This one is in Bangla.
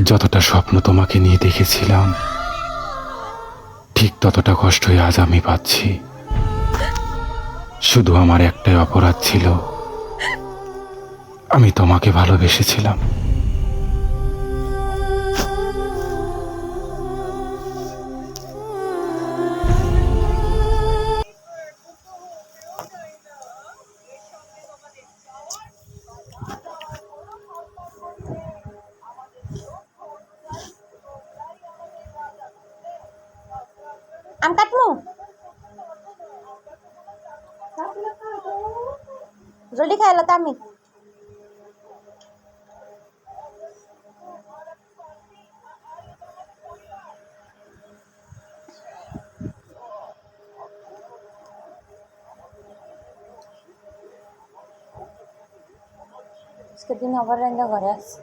যতটা স্বপ্ন তোমাকে নিয়ে দেখেছিলাম, ঠিক ততটা কষ্টই আজ আমি পাচ্ছি। শুধু আমার একটাই অপরাধ ছিল, আমি তোমাকে ভালোবেসেছিলাম। আম কাটমু জলদি খাইলো তো আমি আজকে দিন আবার রান্না ঘরে আছে।